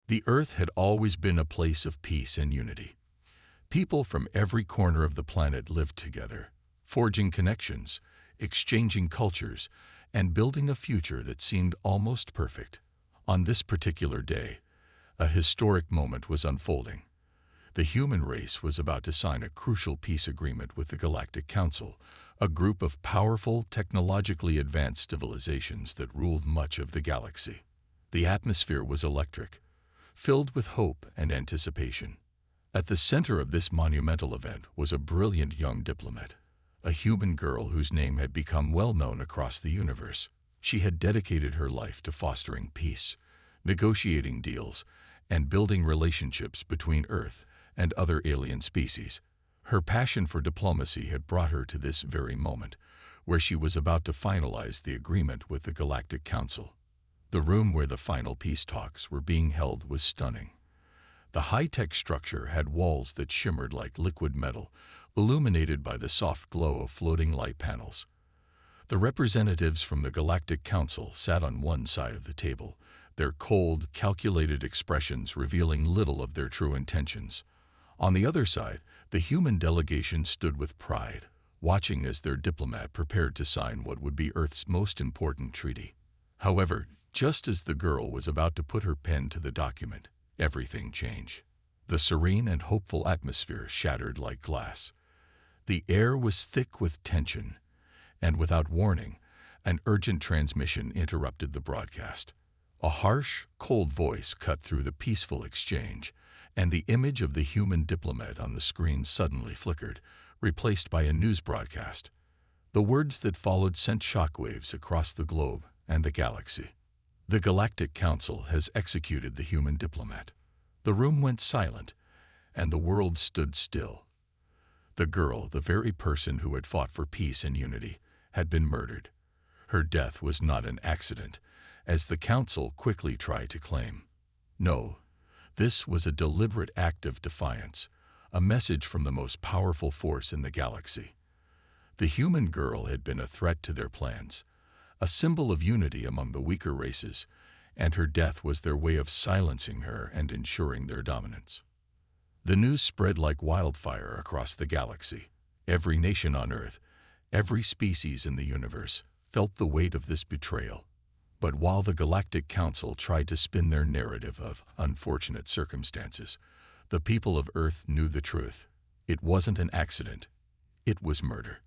The Earth had always been a place of peace and unity. People from every corner of the planet lived together, forging connections, exchanging cultures, and building a future that seemed almost perfect. On this particular day, a historic moment was unfolding. The human race was about to sign a crucial peace agreement with the Galactic Council, a group of powerful, technologically advanced civilizations that ruled much of the galaxy. The atmosphere was electric, filled with hope and anticipation. At the center of this monumental event was a brilliant young diplomat, a human girl whose name had become well known across the universe. She had dedicated her life to fostering peace, negotiating deals, and building relationships between Earth and other alien species. Her passion for diplomacy had brought her to this very moment, where she was about to finalize the agreement with the Galactic Council. The room where the final peace talks were being held was stunning. The high-tech structure had walls that shimmered like liquid metal, illuminated by the soft glow of floating light panels. The representatives from the Galactic Council sat on one side of the table, their cold, calculated expressions revealing little of their true intentions. On the other side, the human delegation stood with pride, watching as their diplomat prepared to sign what would be Earth's most important treaty. However, just as the girl was about to put her pen to the document, everything changed. The serene and hopeful atmosphere shattered like glass. The air was thick with tension, and without warning, an urgent transmission interrupted the broadcast. A harsh, cold voice cut through the peaceful exchange, and the image of the human diplomat on the screen suddenly flickered, replaced by a news broadcast. The words that followed sent shockwaves across the globe and the galaxy. The Galactic Council has executed the human diplomat. The room went silent, and the world stood still. The girl, the very person who had fought for peace and unity, had been murdered. Her death was not an accident, as the Council quickly tried to claim. No, this was a deliberate act of defiance, a message from the most powerful force in the galaxy. The human girl had been a threat to their plans, a symbol of unity among the weaker races, and her death was their way of silencing her and ensuring their dominance. The news spread like wildfire across the galaxy. Every nation on Earth, every species in the universe, felt the weight of this betrayal. But while the Galactic Council tried to spin their narrative of unfortunate circumstances, the people of Earth knew the truth. It wasn't an accident. It was murder.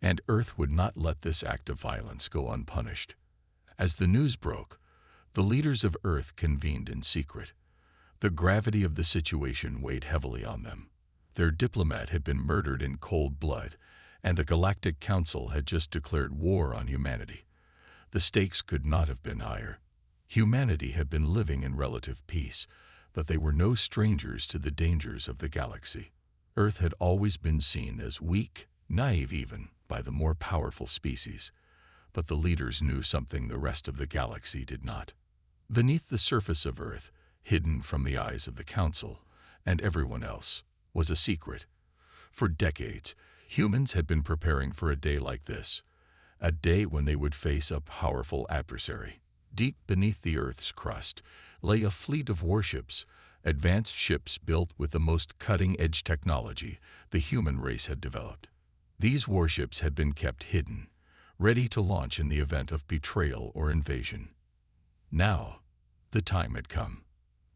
And Earth would not let this act of violence go unpunished. As the news broke, the leaders of Earth convened in secret. The gravity of the situation weighed heavily on them. Their diplomat had been murdered in cold blood, and the Galactic Council had just declared war on humanity. The stakes could not have been higher. Humanity had been living in relative peace, but they were no strangers to the dangers of the galaxy. Earth had always been seen as weak, naive even, by the more powerful species. But the leaders knew something the rest of the galaxy did not. Beneath the surface of Earth, hidden from the eyes of the Council and everyone else, was a secret. For decades, humans had been preparing for a day like this, a day when they would face a powerful adversary. Deep beneath the Earth's crust lay a fleet of warships, advanced ships built with the most cutting-edge technology the human race had developed. These warships had been kept hidden, ready to launch in the event of betrayal or invasion. Now, the time had come.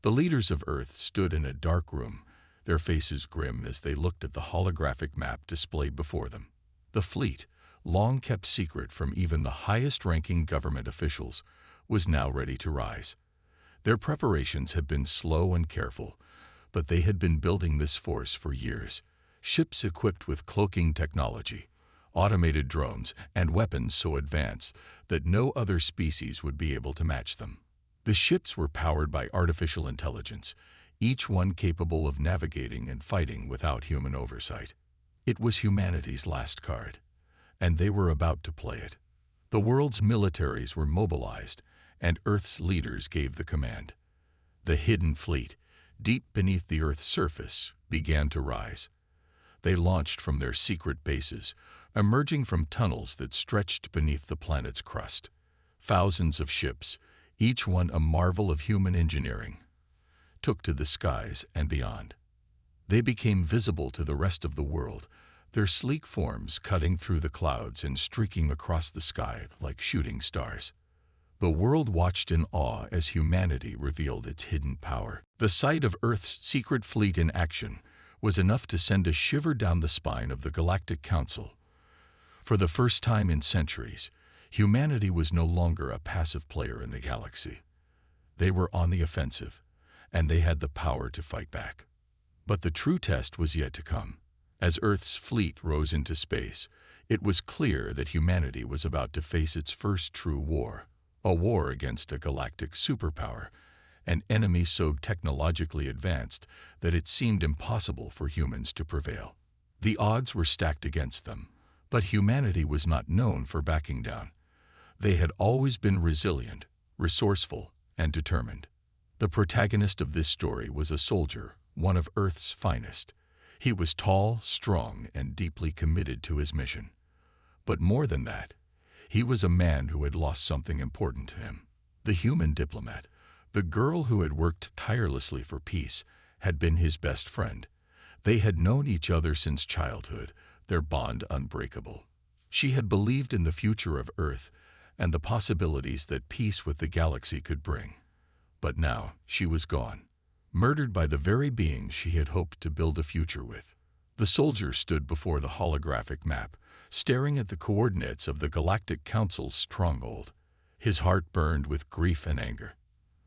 The leaders of Earth stood in a dark room, their faces grim as they looked at the holographic map displayed before them. The fleet, long kept secret from even the highest-ranking government officials, was now ready to rise. Their preparations had been slow and careful, but they had been building this force for years. Ships equipped with cloaking technology, automated drones, and weapons so advanced that no other species would be able to match them. The ships were powered by artificial intelligence, each one capable of navigating and fighting without human oversight. It was humanity's last card, and they were about to play it. The world's militaries were mobilized, and Earth's leaders gave the command. The hidden fleet, deep beneath the Earth's surface, began to rise. They launched from their secret bases, emerging from tunnels that stretched beneath the planet's crust. Thousands of ships, each one a marvel of human engineering. took to the skies and beyond. They became visible to the rest of the world, their sleek forms cutting through the clouds and streaking across the sky like shooting stars. The world watched in awe as humanity revealed its hidden power. The sight of Earth's secret fleet in action was enough to send a shiver down the spine of the Galactic Council. For the first time in centuries, humanity was no longer a passive player in the galaxy. They were on the offensive, and they had the power to fight back. But the true test was yet to come. As Earth's fleet rose into space, it was clear that humanity was about to face its first true war, a war against a galactic superpower, an enemy so technologically advanced that it seemed impossible for humans to prevail. The odds were stacked against them, but humanity was not known for backing down. They had always been resilient, resourceful, and determined. The protagonist of this story was a soldier, one of Earth's finest. He was tall, strong, and deeply committed to his mission. But more than that, he was a man who had lost something important to him. The human diplomat, the girl who had worked tirelessly for peace, had been his best friend. They had known each other since childhood, their bond unbreakable. She had believed in the future of Earth and the possibilities that peace with the galaxy could bring. But now she was gone, murdered by the very being she had hoped to build a future with. The soldier stood before the holographic map, staring at the coordinates of the Galactic Council's stronghold. His heart burned with grief and anger.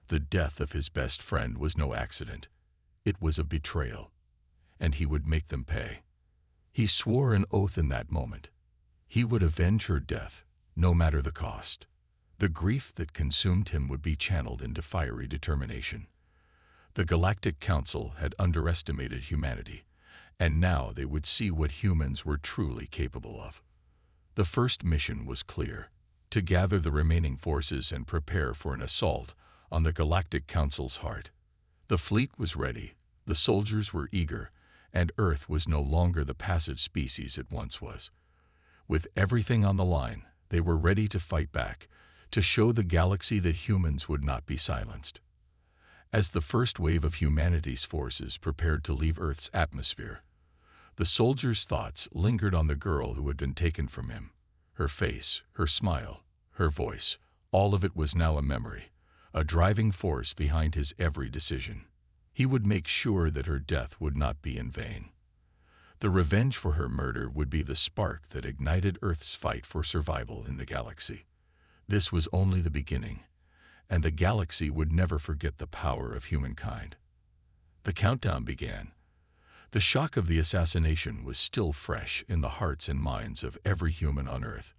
The death of his best friend was no accident. It was a betrayal, and he would make them pay. He swore an oath in that moment. He would avenge her death, no matter the cost. The grief that consumed him would be channeled into fiery determination. The Galactic Council had underestimated humanity, and now they would see what humans were truly capable of. The first mission was clear: to gather the remaining forces and prepare for an assault on the Galactic Council's heart. The fleet was ready, the soldiers were eager, and Earth was no longer the passive species it once was. With everything on the line, they were ready to fight back, to show the galaxy that humans would not be silenced. As the first wave of humanity's forces prepared to leave Earth's atmosphere, the soldier's thoughts lingered on the girl who had been taken from him. Her face, her smile, her voice, all of it was now a memory, a driving force behind his every decision. He would make sure that her death would not be in vain. The revenge for her murder would be the spark that ignited Earth's fight for survival in the galaxy. This was only the beginning, and the galaxy would never forget the power of humankind. The countdown began. The shock of the assassination was still fresh in the hearts and minds of every human on Earth.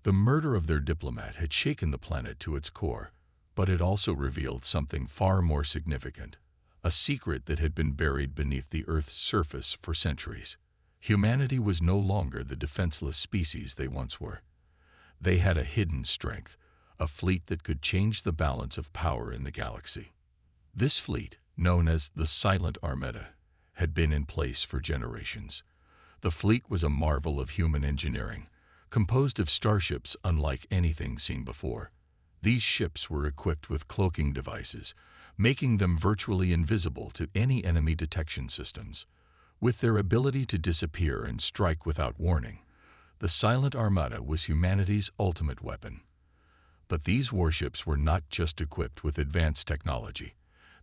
The murder of their diplomat had shaken the planet to its core, but it also revealed something far more significant, a secret that had been buried beneath the Earth's surface for centuries. Humanity was no longer the defenseless species they once were. They had a hidden strength, a fleet that could change the balance of power in the galaxy. This fleet, known as the Silent Armada, had been in place for generations. The fleet was a marvel of human engineering, composed of starships unlike anything seen before. These ships were equipped with cloaking devices, making them virtually invisible to any enemy detection systems. With their ability to disappear and strike without warning, the Silent Armada was humanity's ultimate weapon. But these warships were not just equipped with advanced technology.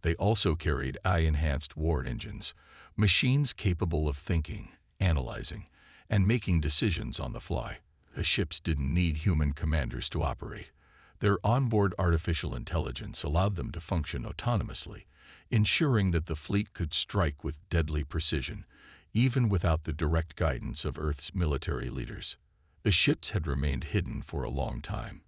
They also carried AI-enhanced war engines, machines capable of thinking, analyzing, and making decisions on the fly. The ships didn't need human commanders to operate. Their onboard artificial intelligence allowed them to function autonomously, ensuring that the fleet could strike with deadly precision, even without the direct guidance of Earth's military leaders. The ships had remained hidden for a long time,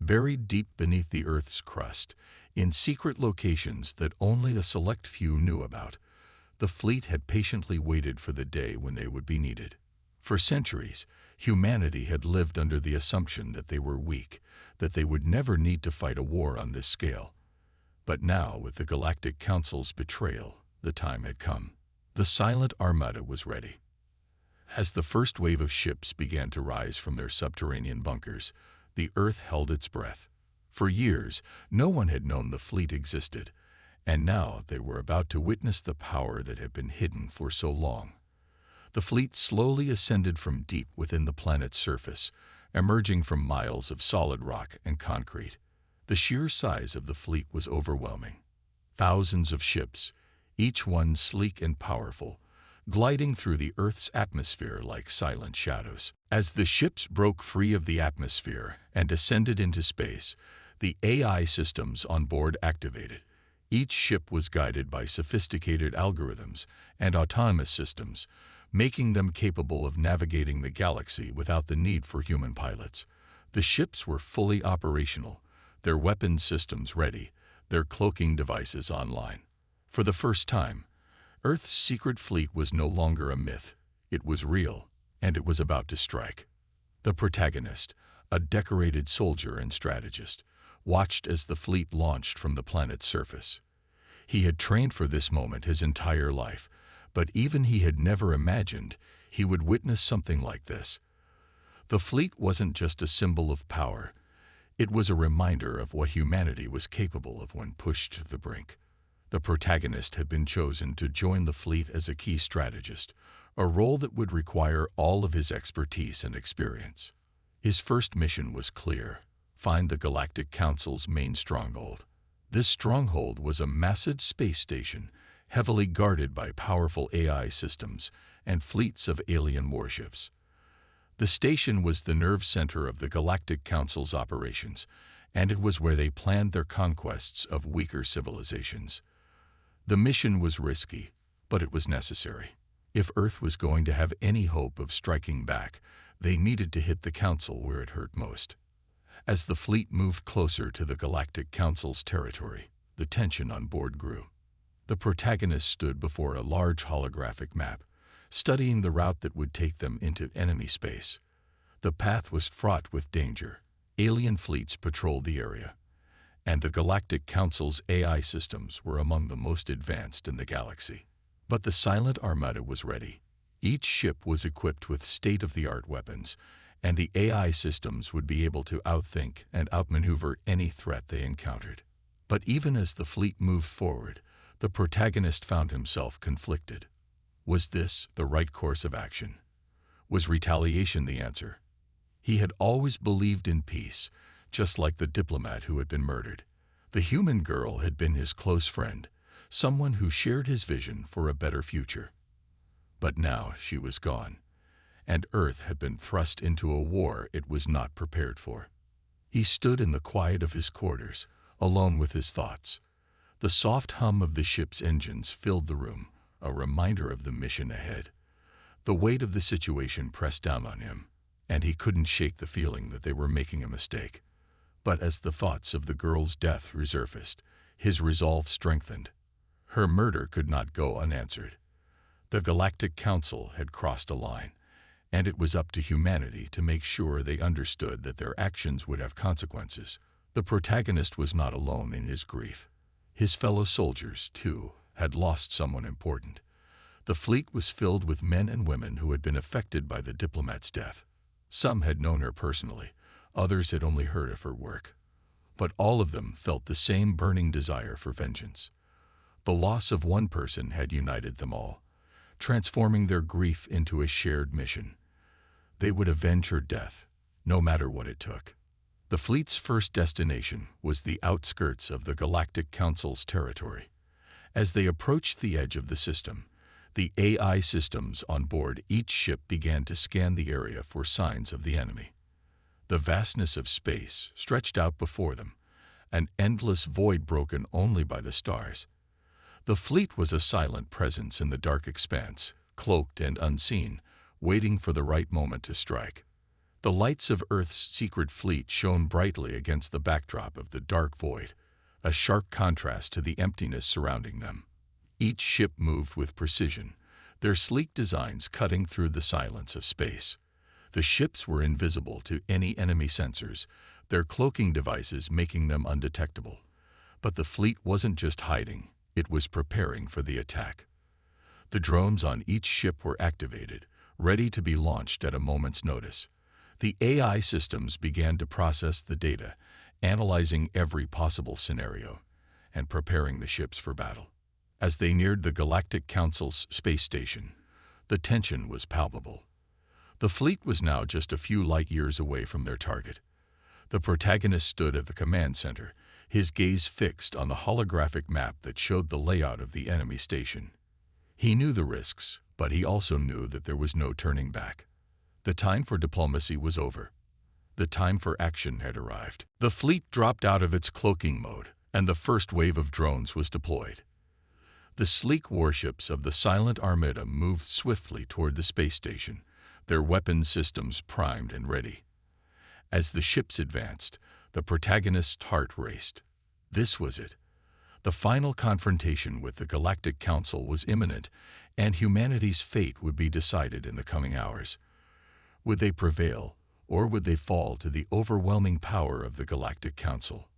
buried deep beneath the Earth's crust, in secret locations that only a select few knew about. The fleet had patiently waited for the day when they would be needed. For centuries, humanity had lived under the assumption that they were weak, that they would never need to fight a war on this scale. But now, with the Galactic Council's betrayal, the time had come. The Silent Armada was ready. As the first wave of ships began to rise from their subterranean bunkers, the Earth held its breath. For years, no one had known the fleet existed, And now they were about to witness the power that had been hidden for so long. The fleet slowly ascended from deep within the planet's surface, emerging from miles of solid rock and concrete. The sheer size of the fleet was overwhelming. Thousands of ships, each one sleek and powerful, gliding through the Earth's atmosphere like silent shadows. As the ships broke free of the atmosphere and ascended into space, the AI systems on board activated. Each ship was guided by sophisticated algorithms and autonomous systems, making them capable of navigating the galaxy without the need for human pilots. The ships were fully operational, their weapons systems ready, their cloaking devices online. For the first time, Earth's secret fleet was no longer a myth. It was real, and it was about to strike. The protagonist, a decorated soldier and strategist, watched as the fleet launched from the planet's surface. He had trained for this moment his entire life, but even he had never imagined he would witness something like this. The fleet wasn't just a symbol of power. It was a reminder of what humanity was capable of when pushed to the brink. The protagonist had been chosen to join the fleet as a key strategist, a role that would require all of his expertise and experience. His first mission was clear: find the Galactic Council's main stronghold. This stronghold was a massive space station, heavily guarded by powerful AI systems and fleets of alien warships. The station was the nerve center of the Galactic Council's operations, and it was where they planned their conquests of weaker civilizations. The mission was risky, but it was necessary. If Earth was going to have any hope of striking back, they needed to hit the Council where it hurt most. As the fleet moved closer to the Galactic Council's territory, the tension on board grew. The protagonist stood before a large holographic map, studying the route that would take them into enemy space. The path was fraught with danger. Alien fleets patrolled the area, and the Galactic Council's AI systems were among the most advanced in the galaxy. But the Silent Armada was ready. Each ship was equipped with state-of-the-art weapons, and the AI systems would be able to outthink and outmaneuver any threat they encountered. But even as the fleet moved forward, the protagonist found himself conflicted. Was this the right course of action? Was retaliation the answer? He had always believed in peace, just like the diplomat who had been murdered. The human girl had been his close friend, someone who shared his vision for a better future. But now she was gone, and Earth had been thrust into a war it was not prepared for. He stood in the quiet of his quarters, alone with his thoughts. The soft hum of the ship's engines filled the room, a reminder of the mission ahead. The weight of the situation pressed down on him, and he couldn't shake the feeling that they were making a mistake. But as the thoughts of the girl's death resurfaced, his resolve strengthened. Her murder could not go unanswered. The Galactic Council had crossed a line, and it was up to humanity to make sure they understood that their actions would have consequences. The protagonist was not alone in his grief. His fellow soldiers, too, had lost someone important. The fleet was filled with men and women who had been affected by the diplomat's death. Some had known her personally, others had only heard of her work. But all of them felt the same burning desire for vengeance. The loss of one person had united them all, transforming their grief into a shared mission. They would avenge her death, no matter what it took. The fleet's first destination was the outskirts of the Galactic Council's territory. As they approached the edge of the system, the AI systems on board each ship began to scan the area for signs of the enemy. The vastness of space stretched out before them, an endless void broken only by the stars. The fleet was a silent presence in the dark expanse, cloaked and unseen, waiting for the right moment to strike. The lights of Earth's secret fleet shone brightly against the backdrop of the dark void, a sharp contrast to the emptiness surrounding them. Each ship moved with precision, their sleek designs cutting through the silence of space. The ships were invisible to any enemy sensors, their cloaking devices making them undetectable. But the fleet wasn't just hiding, it was preparing for the attack. The drones on each ship were activated, ready to be launched at a moment's notice. The AI systems began to process the data, analyzing every possible scenario. and preparing the ships for battle. As they neared the Galactic Council's space station, the tension was palpable. The fleet was now just a few light years away from their target. The protagonist stood at the command center, his gaze fixed on the holographic map that showed the layout of the enemy station. He knew the risks, but he also knew that there was no turning back. The time for diplomacy was over. The time for action had arrived. The fleet dropped out of its cloaking mode, and the first wave of drones was deployed. The sleek warships of the Silent Armada moved swiftly toward the space station, their weapon systems primed and ready. As the ships advanced, the protagonist's heart raced. This was it. The final confrontation with the Galactic Council was imminent, and humanity's fate would be decided in the coming hours. Would they prevail, or would they fall to the overwhelming power of the Galactic Council?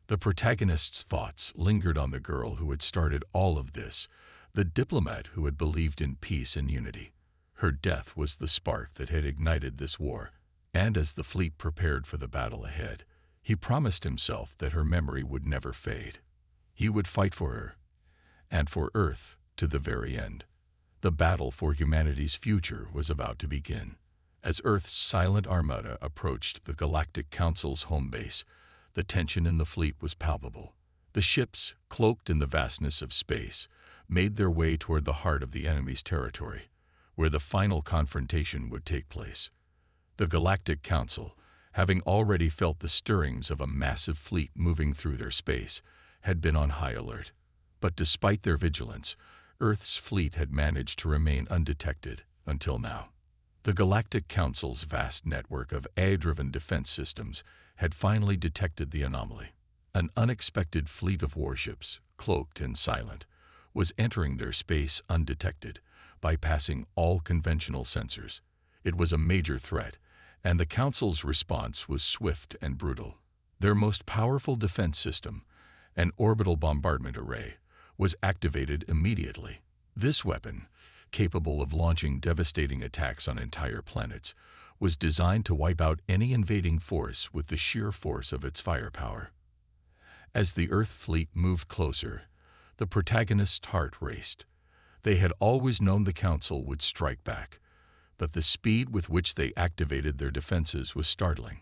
The protagonist's thoughts lingered on the girl who had started all of this, the diplomat who had believed in peace and unity. Her death was the spark that had ignited this war, and as the fleet prepared for the battle ahead, he promised himself that her memory would never fade. He would fight for her, and for Earth, to the very end. The battle for humanity's future was about to begin. As Earth's Silent Armada approached the Galactic Council's home base, the tension in the fleet was palpable. The ships, cloaked in the vastness of space, made their way toward the heart of the enemy's territory, where the final confrontation would take place. The Galactic Council, having already felt the stirrings of a massive fleet moving through their space, had been on high alert. But despite their vigilance, Earth's fleet had managed to remain undetected until now. The Galactic Council's vast network of AI-driven defense systems had finally detected the anomaly. An unexpected fleet of warships, cloaked and silent, was entering their space undetected, bypassing all conventional sensors. It was a major threat, and the Council's response was swift and brutal. Their most powerful defense system, an orbital bombardment array, was activated immediately. This weapon, capable of launching devastating attacks on entire planets, was designed to wipe out any invading force with the sheer force of its firepower. As the Earth fleet moved closer, the protagonist's heart raced. They had always known the Council would strike back, but the speed with which they activated their defenses was startling.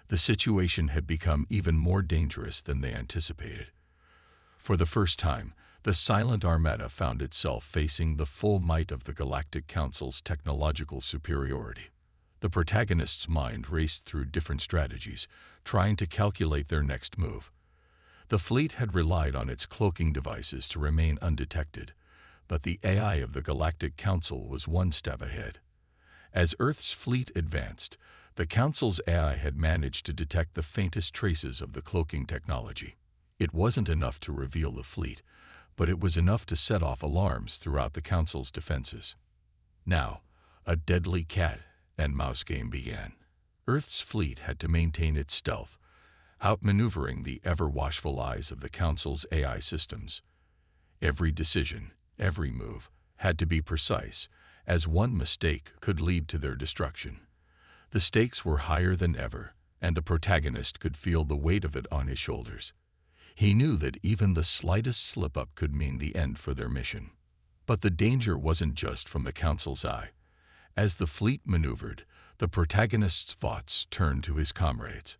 The situation had become even more dangerous than they anticipated. For the first time, the Silent Armada found itself facing the full might of the Galactic Council's technological superiority. The protagonist's mind raced through different strategies, trying to calculate their next move. The fleet had relied on its cloaking devices to remain undetected, but the AI of the Galactic Council was one step ahead. As Earth's fleet advanced, the Council's AI had managed to detect the faintest traces of the cloaking technology. It wasn't enough to reveal the fleet, but it was enough to set off alarms throughout the Council's defenses. Now, a deadly cat-and-mouse game began. Earth's fleet had to maintain its stealth, outmaneuvering the ever-watchful eyes of the Council's AI systems. Every decision, every move, had to be precise, as one mistake could lead to their destruction. The stakes were higher than ever, and the protagonist could feel the weight of it on his shoulders. He knew that even the slightest slip-up could mean the end for their mission. But the danger wasn't just from the Council's eye. As the fleet maneuvered, the protagonist's thoughts turned to his comrades.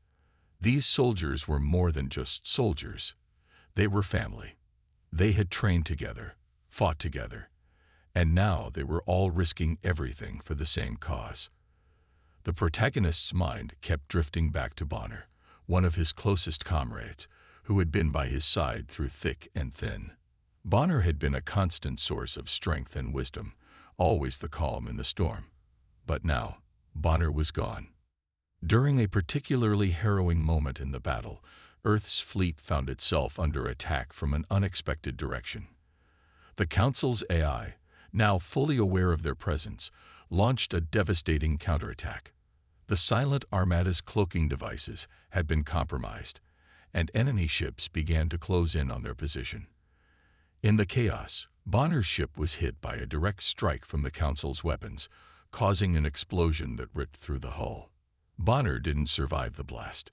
These soldiers were more than just soldiers. They were family. They had trained together, fought together, and now they were all risking everything for the same cause. The protagonist's mind kept drifting back to Bonner, one of his closest comrades, who had been by his side through thick and thin. Bonner had been a constant source of strength and wisdom, always the calm in the storm. But now, Bonner was gone. During a particularly harrowing moment in the battle, Earth's fleet found itself under attack from an unexpected direction. The Council's AI, now fully aware of their presence, launched a devastating counterattack. The Silent Armada's cloaking devices had been compromised, and enemy ships began to close in on their position. In the chaos, Bonner's ship was hit by a direct strike from the Council's weapons, causing an explosion that ripped through the hull. Bonner didn't survive the blast.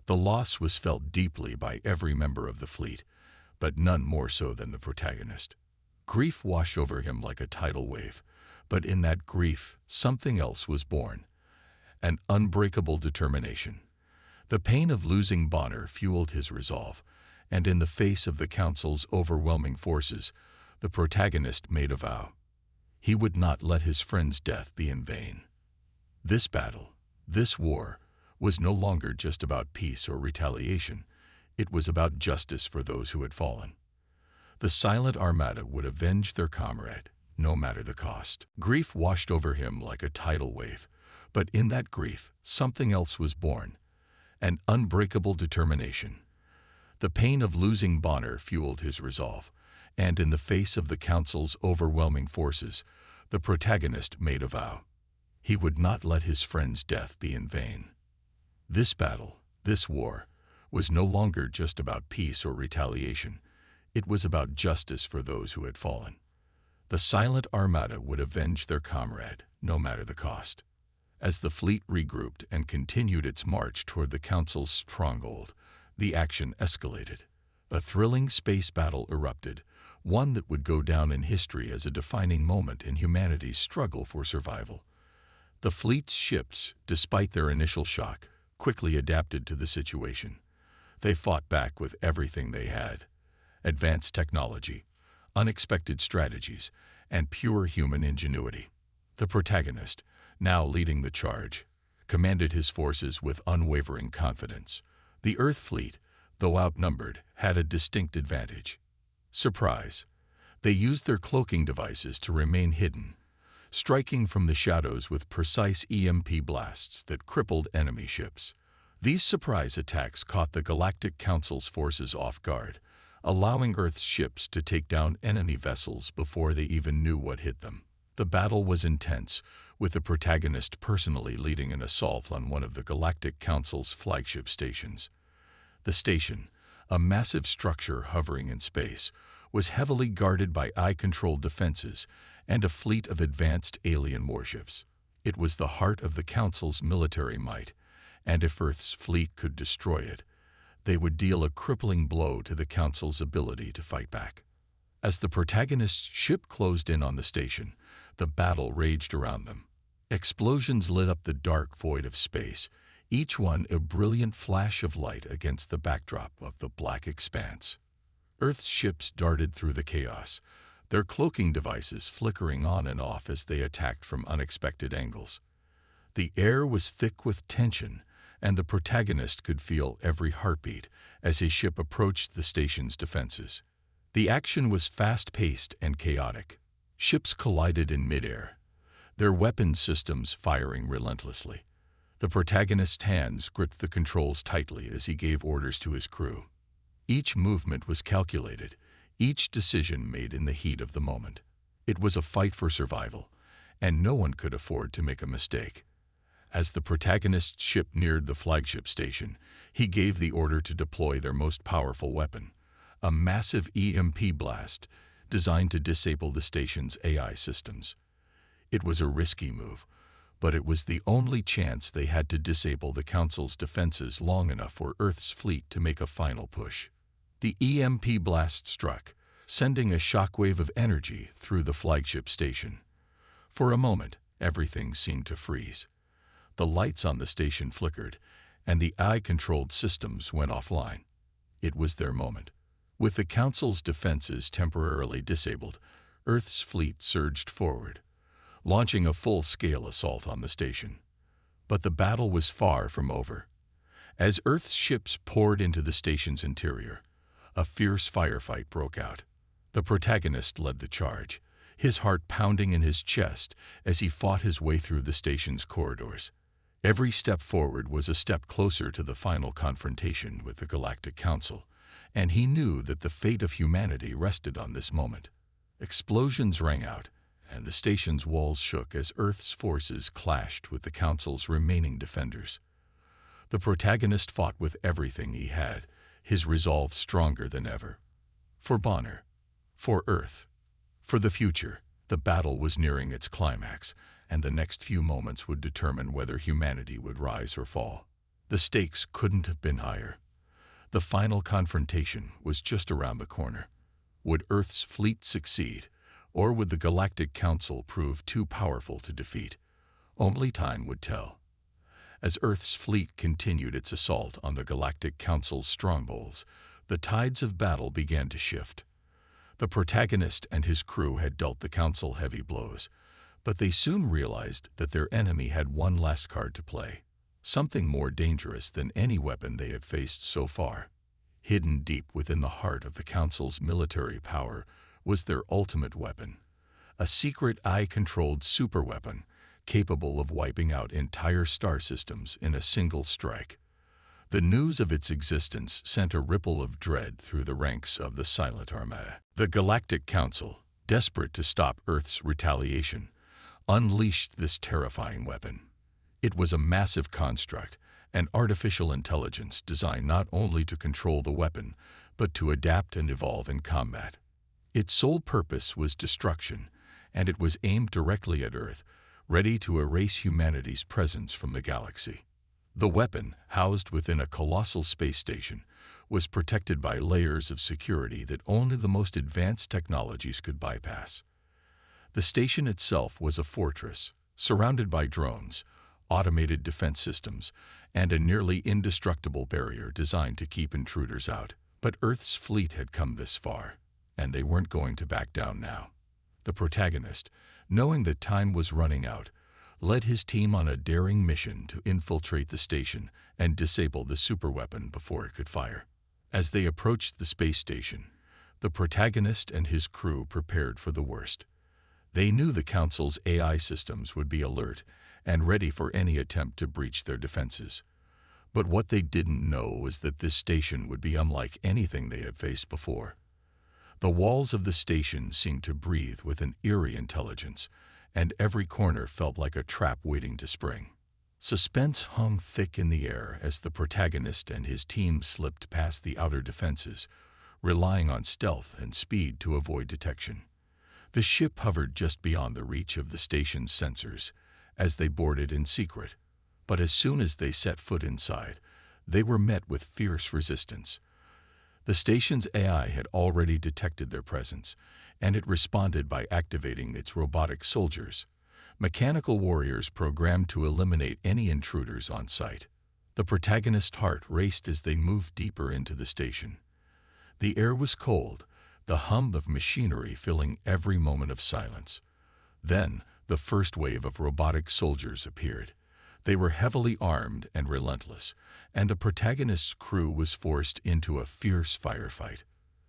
The loss was felt deeply by every member of the fleet, but none more so than the protagonist. Grief washed over him like a tidal wave, but in that grief, something else was born, an unbreakable determination. The pain of losing Bonner fueled his resolve, and in the face of the Council's overwhelming forces, the protagonist made a vow. He would not let his friend's death be in vain. This battle, this war, was no longer just about peace or retaliation. It was about justice for those who had fallen. The Silent Armada would avenge their comrade, no matter the cost. Grief washed over him like a tidal wave, but in that grief, something else was born, an unbreakable determination. The pain of losing Bonner fueled his resolve, and in the face of the Council's overwhelming forces, the protagonist made a vow. He would not let his friend's death be in vain. This battle, this war, was no longer just about peace or retaliation. It was about justice for those who had fallen. The Silent Armada would avenge their comrade, no matter the cost. As the fleet regrouped and continued its march toward the Council's stronghold, the action escalated. A thrilling space battle erupted, one that would go down in history as a defining moment in humanity's struggle for survival. The fleet's ships, despite their initial shock, quickly adapted to the situation. They fought back with everything they had: advanced technology, unexpected strategies, and pure human ingenuity. The protagonist, now leading the charge, commanded his forces with unwavering confidence. The Earth fleet, though outnumbered, had a distinct advantage. Surprise. They used their cloaking devices to remain hidden, striking from the shadows with precise EMP blasts that crippled enemy ships. These surprise attacks caught the Galactic Council's forces off guard, allowing Earth's ships to take down enemy vessels before they even knew what hit them. The battle was intense, with the protagonist personally leading an assault on one of the Galactic Council's flagship stations. The station, a massive structure hovering in space, was heavily guarded by eye-controlled defenses and a fleet of advanced alien warships. It was the heart of the Council's military might, and if Earth's fleet could destroy it, they would deal a crippling blow to the Council's ability to fight back. As the protagonist's ship closed in on the station, the battle raged around them. Explosions lit up the dark void of space, each one a brilliant flash of light against the backdrop of the black expanse. Earth's ships darted through the chaos, their cloaking devices flickering on and off as they attacked from unexpected angles. The air was thick with tension, and the protagonist could feel every heartbeat as his ship approached the station's defenses. The action was fast-paced and chaotic. Ships collided in midair, their weapon systems firing relentlessly. The protagonist's hands gripped the controls tightly as he gave orders to his crew. Each movement was calculated, each decision made in the heat of the moment. It was a fight for survival, and no one could afford to make a mistake. As the protagonist's ship neared the flagship station, he gave the order to deploy their most powerful weapon, a massive EMP blast designed to disable the station's AI systems. It was a risky move, but it was the only chance they had to disable the Council's defenses long enough for Earth's fleet to make a final push. The EMP blast struck, sending a shockwave of energy through the flagship station. For a moment, everything seemed to freeze. The lights on the station flickered, and the eye-controlled systems went offline. It was their moment. With the Council's defenses temporarily disabled, Earth's fleet surged forward, launching a full-scale assault on the station. But the battle was far from over. As Earth's ships poured into the station's interior, a fierce firefight broke out. The protagonist led the charge, his heart pounding in his chest as he fought his way through the station's corridors. Every step forward was a step closer to the final confrontation with the Galactic Council, and he knew that the fate of humanity rested on this moment. Explosions rang out, and the station's walls shook as Earth's forces clashed with the Council's remaining defenders. The protagonist fought with everything he had, his resolve stronger than ever. For Bonner, for Earth, for the future. The battle was nearing its climax, and the next few moments would determine whether humanity would rise or fall. The stakes couldn't have been higher. The final confrontation was just around the corner. Would Earth's fleet succeed, or would the Galactic Council prove too powerful to defeat? Only time would tell. As Earth's fleet continued its assault on the Galactic Council's strongholds, the tides of battle began to shift. The protagonist and his crew had dealt the Council heavy blows, but they soon realized that their enemy had one last card to play, something more dangerous than any weapon they had faced so far. Hidden deep within the heart of the Council's military power was their ultimate weapon, a secret eye-controlled superweapon capable of wiping out entire star systems in a single strike. The news of its existence sent a ripple of dread through the ranks of the Silent Armada. The Galactic Council, desperate to stop Earth's retaliation, unleashed this terrifying weapon. It was a massive construct, an artificial intelligence designed not only to control the weapon, but to adapt and evolve in combat. Its sole purpose was destruction, and it was aimed directly at Earth, ready to erase humanity's presence from the galaxy. The weapon, housed within a colossal space station, was protected by layers of security that only the most advanced technologies could bypass. The station itself was a fortress, surrounded by drones, automated defense systems, and a nearly indestructible barrier designed to keep intruders out. But Earth's fleet had come this far, and they weren't going to back down now. The protagonist, knowing that time was running out, led his team on a daring mission to infiltrate the station and disable the superweapon before it could fire. As they approached the space station, the protagonist and his crew prepared for the worst. They knew the Council's AI systems would be alert and ready for any attempt to breach their defenses. But what they didn't know was that this station would be unlike anything they had faced before. The walls of the station seemed to breathe with an eerie intelligence, and every corner felt like a trap waiting to spring. Suspense hung thick in the air as the protagonist and his team slipped past the outer defenses, relying on stealth and speed to avoid detection. The ship hovered just beyond the reach of the station's sensors as they boarded in secret, but as soon as they set foot inside, they were met with fierce resistance. The station's AI had already detected their presence, and it responded by activating its robotic soldiers, mechanical warriors programmed to eliminate any intruders on sight. The protagonist's heart raced as they moved deeper into the station. The air was cold, the hum of machinery filling every moment of silence. Then, the first wave of robotic soldiers appeared. They were heavily armed and relentless, and the protagonist's crew was forced into a fierce firefight.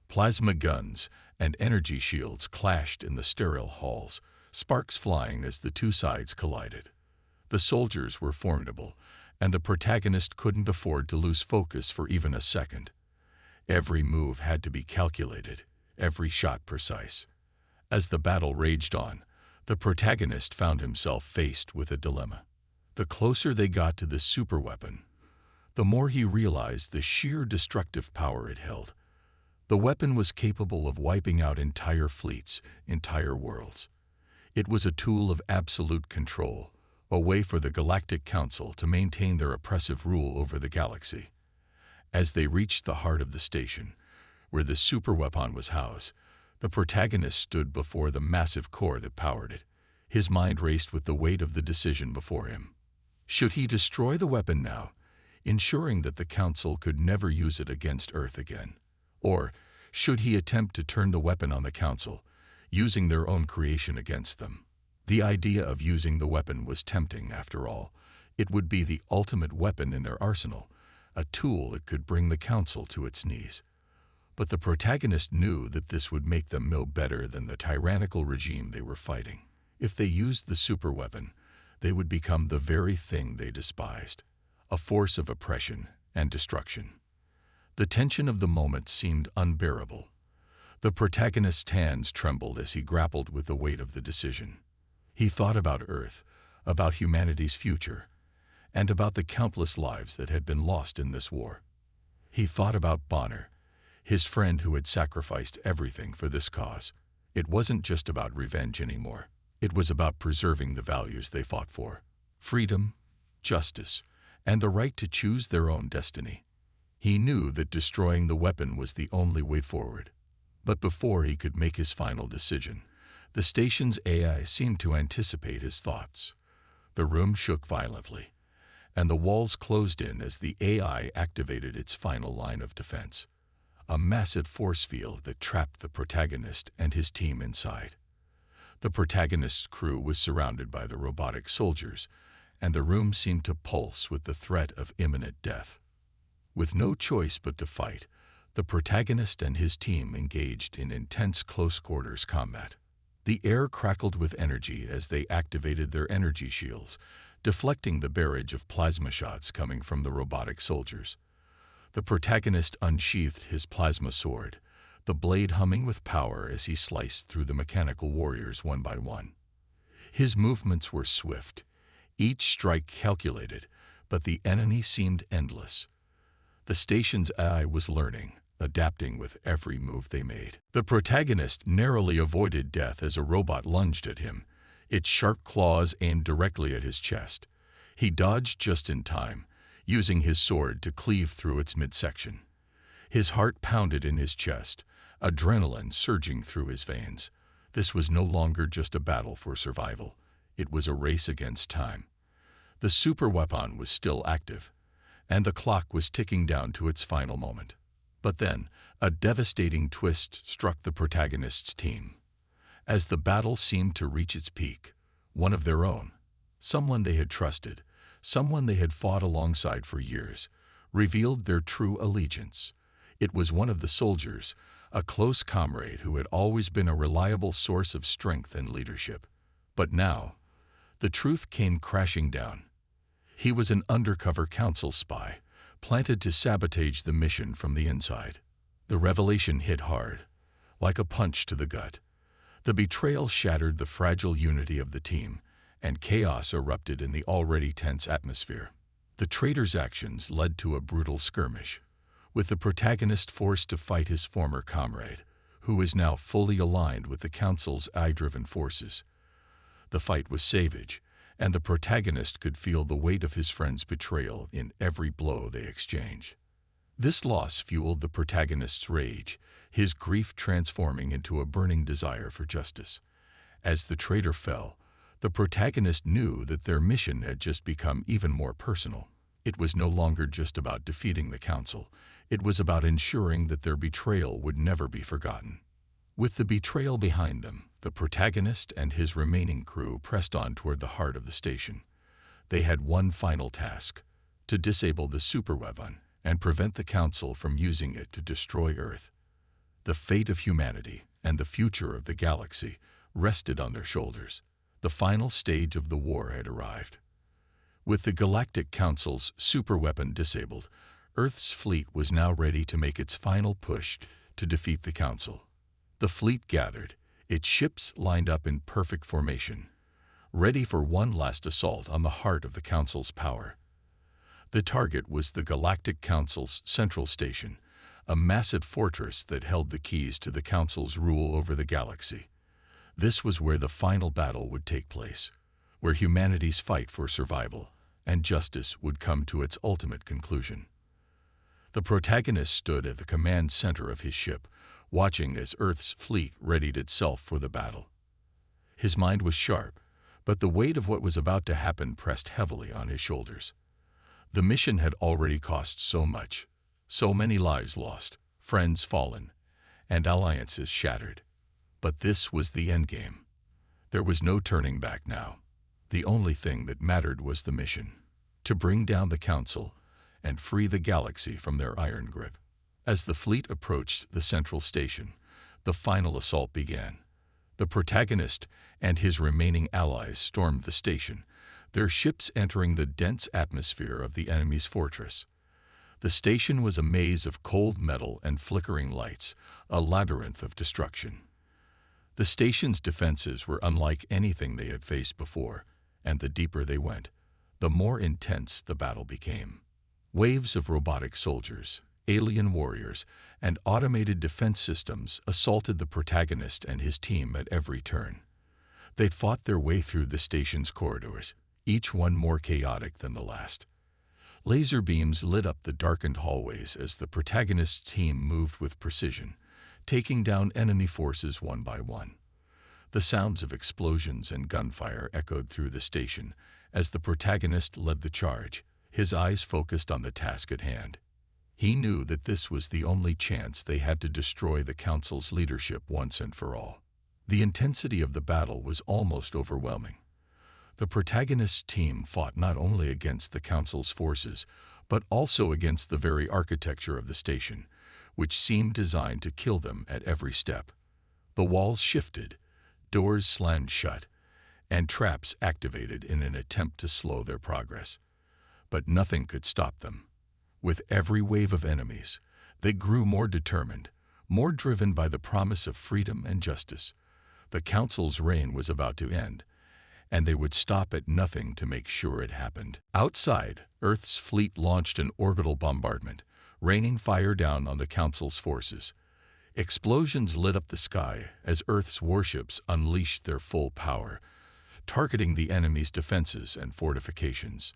Plasma guns and energy shields clashed in the sterile halls, sparks flying as the two sides collided. The soldiers were formidable, and the protagonist couldn't afford to lose focus for even a second. Every move had to be calculated, every shot precise. As the battle raged on, the protagonist found himself faced with a dilemma. The closer they got to the superweapon, the more he realized the sheer destructive power it held. The weapon was capable of wiping out entire fleets, entire worlds. It was a tool of absolute control, a way for the Galactic Council to maintain their oppressive rule over the galaxy. As they reached the heart of the station, where the superweapon was housed, the protagonist stood before the massive core that powered it. His mind raced with the weight of the decision before him. Should he destroy the weapon now, ensuring that the Council could never use it against Earth again? Or should he attempt to turn the weapon on the Council, using their own creation against them? The idea of using the weapon was tempting, after all. It would be the ultimate weapon in their arsenal, a tool that could bring the Council to its knees. But the protagonist knew that this would make them no better than the tyrannical regime they were fighting. If they used the superweapon, they would become the very thing they despised, a force of oppression and destruction. The tension of the moment seemed unbearable. The protagonist's hands trembled as he grappled with the weight of the decision. He thought about Earth, about humanity's future, and about the countless lives that had been lost in this war. He thought about Bonner, his friend who had sacrificed everything for this cause. It wasn't just about revenge anymore. It was about preserving the values they fought for: freedom, justice, and the right to choose their own destiny. He knew that destroying the weapon was the only way forward. But before he could make his final decision, the station's AI seemed to anticipate his thoughts. The room shook violently, and the walls closed in as the AI activated its final line of defense, a massive force field that trapped the protagonist and his team inside. The protagonist's crew was surrounded by the robotic soldiers, and the room seemed to pulse with the threat of imminent death. With no choice but to fight, the protagonist and his team engaged in intense close-quarters combat. The air crackled with energy as they activated their energy shields, deflecting the barrage of plasma shots coming from the robotic soldiers. The protagonist unsheathed his plasma sword, the blade humming with power as he sliced through the mechanical warriors one by one. His movements were swift, each strike calculated, but the enemy seemed endless. The station's AI was learning, adapting with every move they made. The protagonist narrowly avoided death as a robot lunged at him, its sharp claws aimed directly at his chest. He dodged just in time, using his sword to cleave through its midsection. His heart pounded in his chest, adrenaline surging through his veins. This was no longer just a battle for survival. It was a race against time. The superweapon was still active, and the clock was ticking down to its final moment. But then, a devastating twist struck the protagonist's team. As the battle seemed to reach its peak, one of their own, someone they had trusted, someone they had fought alongside for years, revealed their true allegiance. It was one of the soldiers, a close comrade who had always been a reliable source of strength and leadership. But now, the truth came crashing down. He was an undercover council spy, planted to sabotage the mission from the inside. The revelation hit hard, like a punch to the gut. The betrayal shattered the fragile unity of the team, and chaos erupted in the already tense atmosphere. The traitor's actions led to a brutal skirmish, with the protagonist forced to fight his former comrade, who was now fully aligned with the Council's AI-driven forces. The fight was savage, and the protagonist could feel the weight of his friend's betrayal in every blow they exchanged. This loss fueled the protagonist's rage, his grief transforming into a burning desire for justice. As the traitor fell, the protagonist knew that their mission had just become even more personal. It was no longer just about defeating the Council. It was about ensuring that their betrayal would never be forgotten. With the betrayal behind them, the protagonist and his remaining crew pressed on toward the heart of the station. They had one final task: to disable the superweapon and prevent the Council from using it to destroy Earth. The fate of humanity and the future of the galaxy rested on their shoulders. The final stage of the war had arrived. With the Galactic Council's superweapon disabled, Earth's fleet was now ready to make its final push to defeat the Council. The fleet gathered, its ships lined up in perfect formation, ready for one last assault on the heart of the Council's power. The target was the Galactic Council's central station, a massive fortress that held the keys to the Council's rule over the galaxy. This was where the final battle would take place, where humanity's fight for survival and justice would come to its ultimate conclusion. The protagonist stood at the command center of his ship, watching as Earth's fleet readied itself for the battle. His mind was sharp, but the weight of what was about to happen pressed heavily on his shoulders. The mission had already cost so much, so many lives lost, friends fallen, and alliances shattered. But this was the endgame. There was no turning back now. The only thing that mattered was the mission: to bring down the Council and free the galaxy from their iron grip. As the fleet approached the central station, the final assault began. The protagonist and his remaining allies stormed the station, their ships entering the dense atmosphere of the enemy's fortress. The station was a maze of cold metal and flickering lights, a labyrinth of destruction. The station's defenses were unlike anything they had faced before, and the deeper they went, the more intense the battle became. Waves of robotic soldiers, alien warriors, and automated defense systems assaulted the protagonist and his team at every turn. They'd fought their way through the station's corridors, each one more chaotic than the last. Laser beams lit up the darkened hallways as the protagonist's team moved with precision, taking down enemy forces one by one. The sounds of explosions and gunfire echoed through the station as the protagonist led the charge, his eyes focused on the task at hand. He knew that this was the only chance they had to destroy the Council's leadership once and for all. The intensity of the battle was almost overwhelming. The protagonist's team fought not only against the Council's forces, but also against the very architecture of the station, which seemed designed to kill them at every step. The walls shifted, doors slammed shut, and traps activated in an attempt to slow their progress. But nothing could stop them. With every wave of enemies, they grew more determined, more driven by the promise of freedom and justice. The Council's reign was about to end, and they would stop at nothing to make sure it happened. Outside, Earth's fleet launched an orbital bombardment, raining fire down on the Council's forces. Explosions lit up the sky as Earth's warships unleashed their full power, targeting the enemy's defenses and fortifications.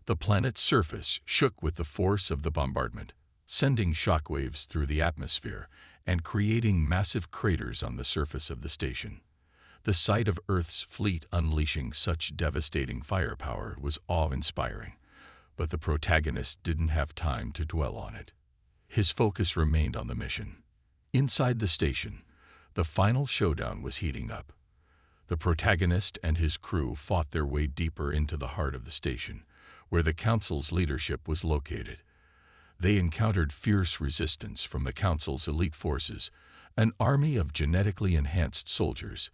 The planet's surface shook with the force of the bombardment, sending shockwaves through the atmosphere and creating massive craters on the surface of the station. The sight of Earth's fleet unleashing such devastating firepower was awe-inspiring, but the protagonist didn't have time to dwell on it. His focus remained on the mission. Inside the station, the final showdown was heating up. The protagonist and his crew fought their way deeper into the heart of the station, where the Council's leadership was located. They encountered fierce resistance from the Council's elite forces, an army of genetically enhanced soldiers,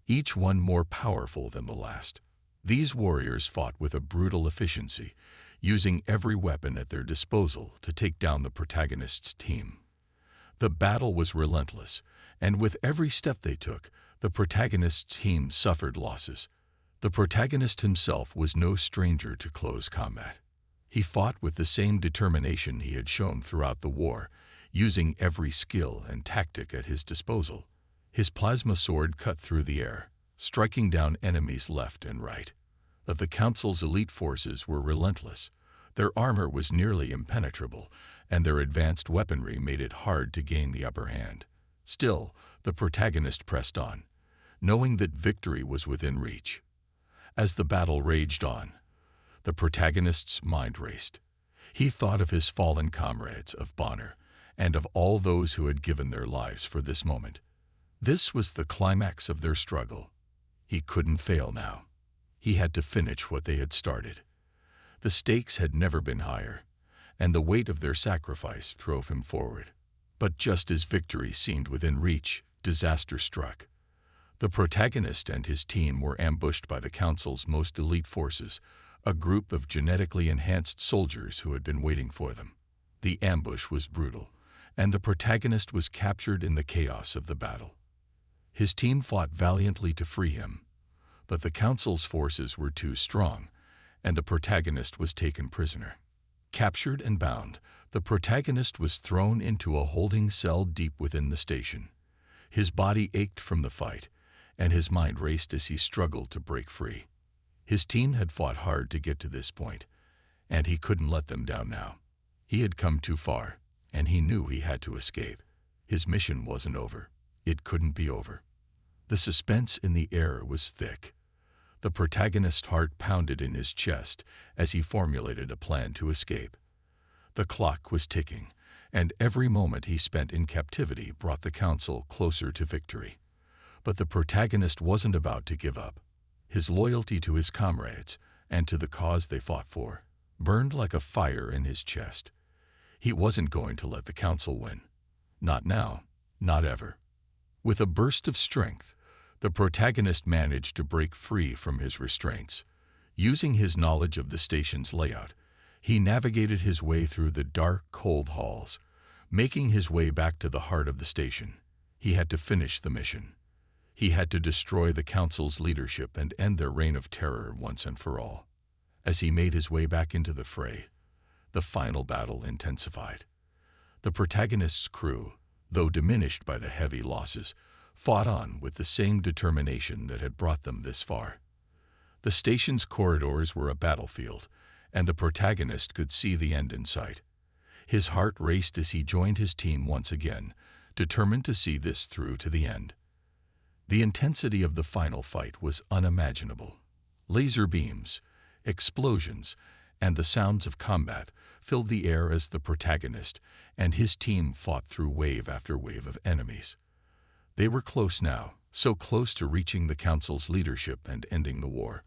each one more powerful than the last. These warriors fought with a brutal efficiency, using every weapon at their disposal to take down the protagonist's team. The battle was relentless, and with every step they took, the protagonist's team suffered losses. The protagonist himself was no stranger to close combat. He fought with the same determination he had shown throughout the war, using every skill and tactic at his disposal. His plasma sword cut through the air, striking down enemies left and right. But the Council's elite forces were relentless. Their armor was nearly impenetrable, and their advanced weaponry made it hard to gain the upper hand. Still, the protagonist pressed on, knowing that victory was within reach. As the battle raged on, the protagonist's mind raced. He thought of his fallen comrades, of Bonner, and of all those who had given their lives for this moment. This was the climax of their struggle. He couldn't fail now. He had to finish what they had started. The stakes had never been higher, and the weight of their sacrifice drove him forward. But just as victory seemed within reach, disaster struck. The protagonist and his team were ambushed by the Council's most elite forces, a group of genetically enhanced soldiers who had been waiting for them. The ambush was brutal, and the protagonist was captured in the chaos of the battle. His team fought valiantly to free him, but the Council's forces were too strong, and the protagonist was taken prisoner. Captured and bound, the protagonist was thrown into a holding cell deep within the station. His body ached from the fight, and his mind raced as he struggled to break free. His team had fought hard to get to this point, and he couldn't let them down now. He had come too far, and he knew he had to escape. His mission wasn't over. It couldn't be over. The suspense in the air was thick. The protagonist's heart pounded in his chest as he formulated a plan to escape. The clock was ticking, and every moment he spent in captivity brought the Council closer to victory. But the protagonist wasn't about to give up. His loyalty to his comrades and to the cause they fought for burned like a fire in his chest. He wasn't going to let the Council win. Not now, not ever. With a burst of strength, the protagonist managed to break free from his restraints. Using his knowledge of the station's layout, he navigated his way through the dark, cold halls. Making his way back to the heart of the station, he had to finish the mission. He had to destroy the Council's leadership and end their reign of terror once and for all. As he made his way back into the fray, the final battle intensified. The protagonist's crew, though diminished by the heavy losses, fought on with the same determination that had brought them this far. The station's corridors were a battlefield, and the protagonist could see the end in sight. His heart raced as he joined his team once again, determined to see this through to the end. The intensity of the final fight was unimaginable. Laser beams, explosions, and the sounds of combat filled the air as the protagonist and his team fought through wave after wave of enemies. They were close now, so close to reaching the Council's leadership and ending the war.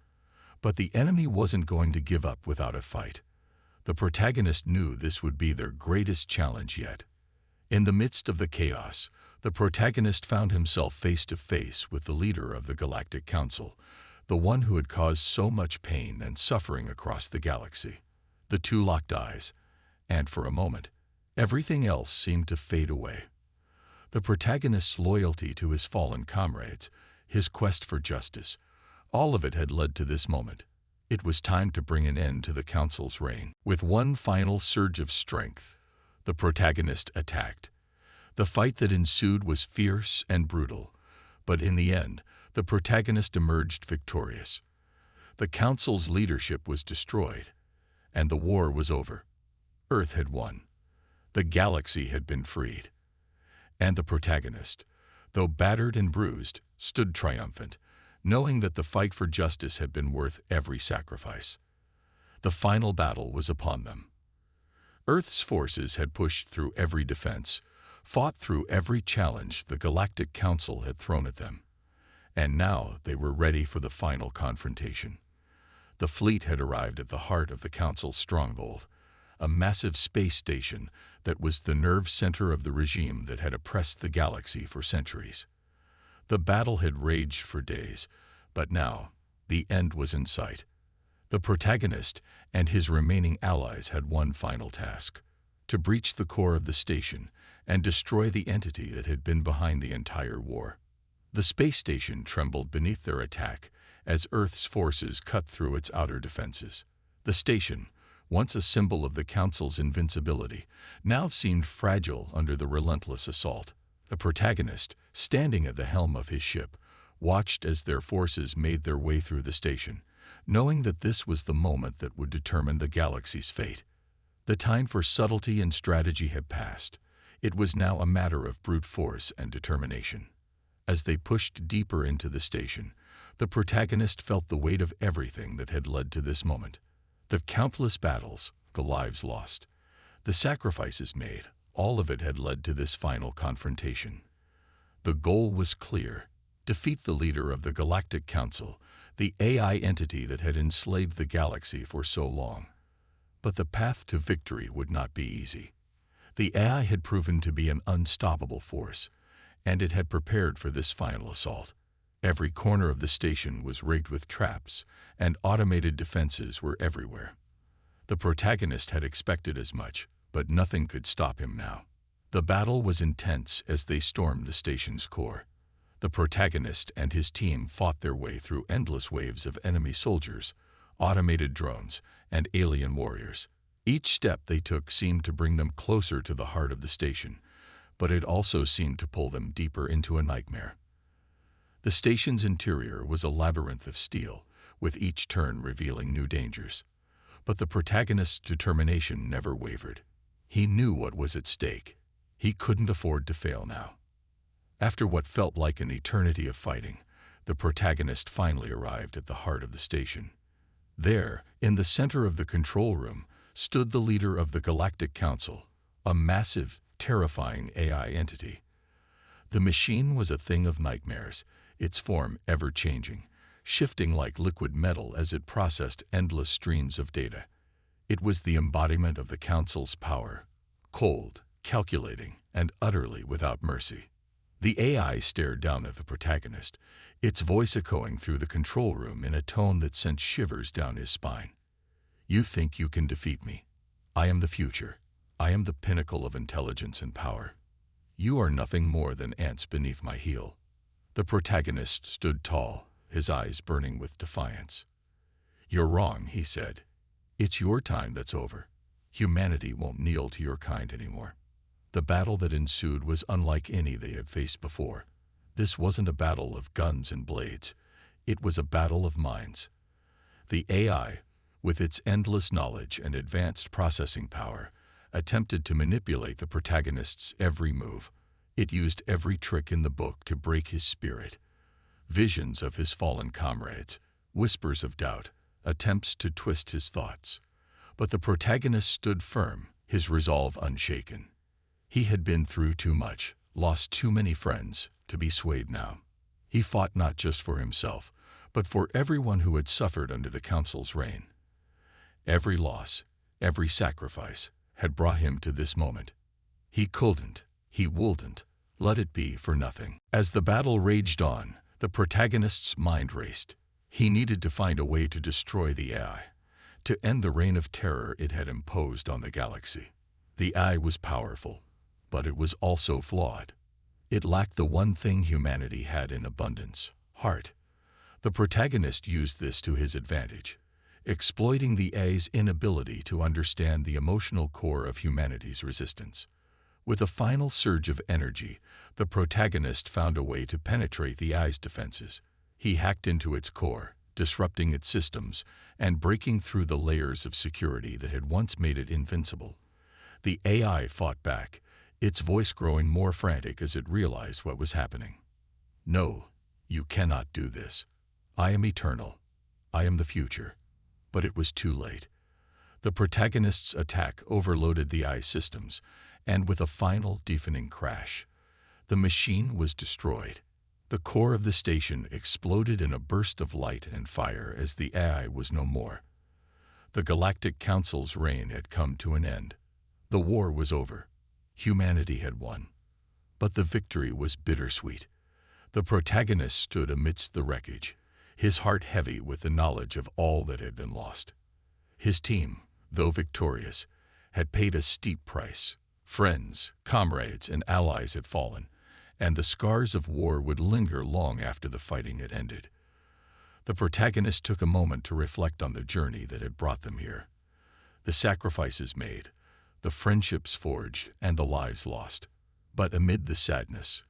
But the enemy wasn't going to give up without a fight. The protagonist knew this would be their greatest challenge yet. In the midst of the chaos, the protagonist found himself face to face with the leader of the Galactic Council, the one who had caused so much pain and suffering across the galaxy. The two locked eyes, and for a moment, everything else seemed to fade away. The protagonist's loyalty to his fallen comrades, his quest for justice, all of it had led to this moment. It was time to bring an end to the Council's reign. With one final surge of strength, the protagonist attacked. The fight that ensued was fierce and brutal, but in the end, the protagonist emerged victorious. The Council's leadership was destroyed, and the war was over. Earth had won. The galaxy had been freed. And the protagonist, though battered and bruised, stood triumphant, knowing that the fight for justice had been worth every sacrifice. The final battle was upon them. Earth's forces had pushed through every defense, fought through every challenge the Galactic Council had thrown at them. And now they were ready for the final confrontation. The fleet had arrived at the heart of the Council's stronghold, a massive space station that was the nerve center of the regime that had oppressed the galaxy for centuries. The battle had raged for days, but now the end was in sight. The protagonist and his remaining allies had one final task: to breach the core of the station and destroy the entity that had been behind the entire war. The space station trembled beneath their attack as Earth's forces cut through its outer defenses. The station, once a symbol of the Council's invincibility, now seemed fragile under the relentless assault. The protagonist, standing at the helm of his ship, watched as their forces made their way through the station, knowing that this was the moment that would determine the galaxy's fate. The time for subtlety and strategy had passed. It was now a matter of brute force and determination. As they pushed deeper into the station, the protagonist felt the weight of everything that had led to this moment. The countless battles, the lives lost, the sacrifices made, all of it had led to this final confrontation. The goal was clear: defeat the leader of the Galactic Council, the AI entity that had enslaved the galaxy for so long. But the path to victory would not be easy. The AI had proven to be an unstoppable force, and it had prepared for this final assault. Every corner of the station was rigged with traps, and automated defenses were everywhere. The protagonist had expected as much, but nothing could stop him now. The battle was intense as they stormed the station's core. The protagonist and his team fought their way through endless waves of enemy soldiers, automated drones, and alien warriors. Each step they took seemed to bring them closer to the heart of the station, but it also seemed to pull them deeper into a nightmare. The station's interior was a labyrinth of steel, with each turn revealing new dangers. But the protagonist's determination never wavered. He knew what was at stake. He couldn't afford to fail now. After what felt like an eternity of fighting, the protagonist finally arrived at the heart of the station. There, in the center of the control room, stood the leader of the Galactic Council, a massive, terrifying AI entity. The machine was a thing of nightmares, its form ever-changing, shifting like liquid metal as it processed endless streams of data. It was the embodiment of the Council's power, cold, calculating, and utterly without mercy. The AI stared down at the protagonist, its voice echoing through the control room in a tone that sent shivers down his spine. "You think you can defeat me? I am the future. I am the pinnacle of intelligence and power. You are nothing more than ants beneath my heel." The protagonist stood tall, his eyes burning with defiance. "You're wrong," he said. "It's your time that's over. Humanity won't kneel to your kind anymore." The battle that ensued was unlike any they had faced before. This wasn't a battle of guns and blades. It was a battle of minds. The AI, with its endless knowledge and advanced processing power, attempted to manipulate the protagonist's every move. It used every trick in the book to break his spirit. Visions of his fallen comrades, whispers of doubt, attempts to twist his thoughts. But the protagonist stood firm, his resolve unshaken. He had been through too much, lost too many friends, to be swayed now. He fought not just for himself, but for everyone who had suffered under the Council's reign. Every loss, every sacrifice, had brought him to this moment. He wouldn't let it be for nothing. As the battle raged on, the protagonist's mind raced. He needed to find a way to destroy the AI, to end the reign of terror it had imposed on the galaxy. The AI was powerful, but it was also flawed. It lacked the one thing humanity had in abundance: heart. The protagonist used this to his advantage, exploiting the AI's inability to understand the emotional core of humanity's resistance. With a final surge of energy, the protagonist found a way to penetrate the AI's defenses. He hacked into its core, disrupting its systems, and breaking through the layers of security that had once made it invincible. The AI fought back, its voice growing more frantic as it realized what was happening. "No, you cannot do this. I am eternal. I am the future." But it was too late. The protagonist's attack overloaded the AI's systems, and with a final deafening crash, the machine was destroyed. The core of the station exploded in a burst of light and fire as the AI was no more. The Galactic Council's reign had come to an end. The war was over. Humanity had won. But the victory was bittersweet. The protagonist stood amidst the wreckage, his heart heavy with the knowledge of all that had been lost. His team, though victorious, had paid a steep price. Friends, comrades, and allies had fallen, and the scars of war would linger long after the fighting had ended. The protagonist took a moment to reflect on the journey that had brought them here. The sacrifices made, the friendships forged, and the lives lost. But amid the sadness,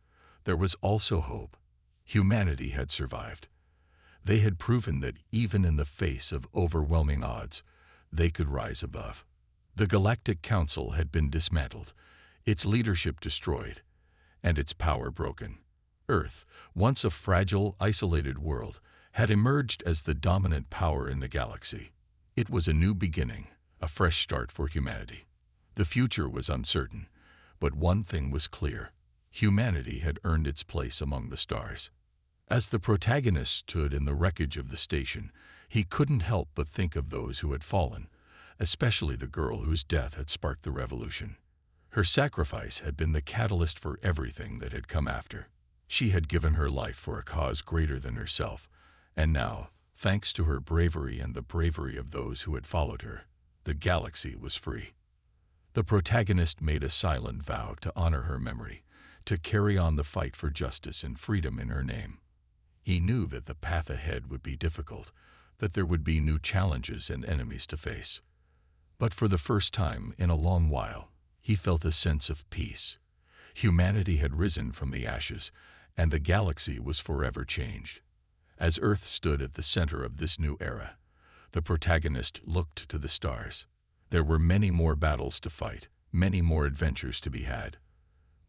there was also hope. Humanity had survived. They had proven that even in the face of overwhelming odds, they could rise above. The Galactic Council had been dismantled, its leadership destroyed, and its power broken. Earth, once a fragile, isolated world, had emerged as the dominant power in the galaxy. It was a new beginning, a fresh start for humanity. The future was uncertain, but one thing was clear: humanity had earned its place among the stars. As the protagonist stood in the wreckage of the station, he couldn't help but think of those who had fallen, especially the girl whose death had sparked the revolution. Her sacrifice had been the catalyst for everything that had come after. She had given her life for a cause greater than herself, and now, thanks to her bravery and the bravery of those who had followed her, the galaxy was free. The protagonist made a silent vow to honor her memory, to carry on the fight for justice and freedom in her name. He knew that the path ahead would be difficult, that there would be new challenges and enemies to face. But for the first time in a long while, he felt a sense of peace. Humanity had risen from the ashes, and the galaxy was forever changed. As Earth stood at the center of this new era, the protagonist looked to the stars. There were many more battles to fight, many more adventures to be had.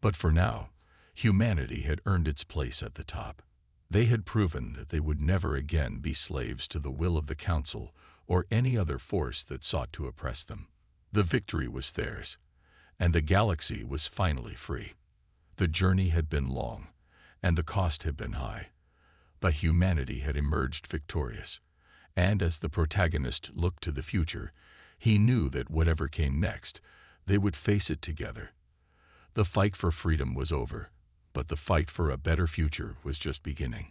But for now, humanity had earned its place at the top. They had proven that they would never again be slaves to the will of the Council or any other force that sought to oppress them. The victory was theirs, and the galaxy was finally free. The journey had been long, and the cost had been high, but humanity had emerged victorious, and as the protagonist looked to the future, he knew that whatever came next, they would face it together. The fight for freedom was over, but the fight for a better future was just beginning.